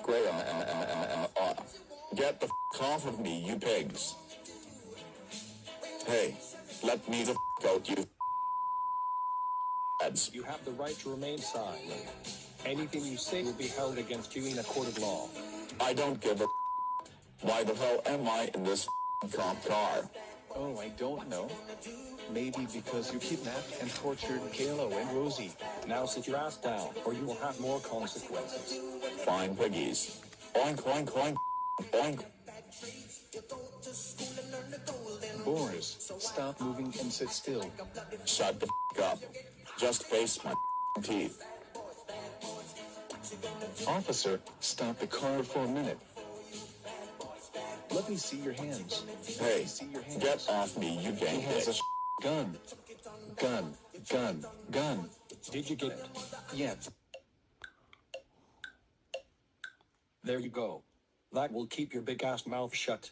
Great. Get the off of me, you pigs. Hey, let me the out, you ads. You have the right to remain silent. Anything you say will be held against you in a court of law. I don't give a why the hell am I in this cop car? Oh, I don't know. Maybe because you kidnapped and tortured Kalo and Rosie. Now sit your ass down, or you will have more consequences. Fine, piggies. Oink, oink, oink, oink. Boris, stop moving and sit still. Shut the up. Just face my teeth. Officer, stop the car for a minute. Let me see your hands. Hey, get off me, you He gang has bitch. a gun. Gun. Did you get it? Yeah. There you go. That will keep your big ass mouth shut.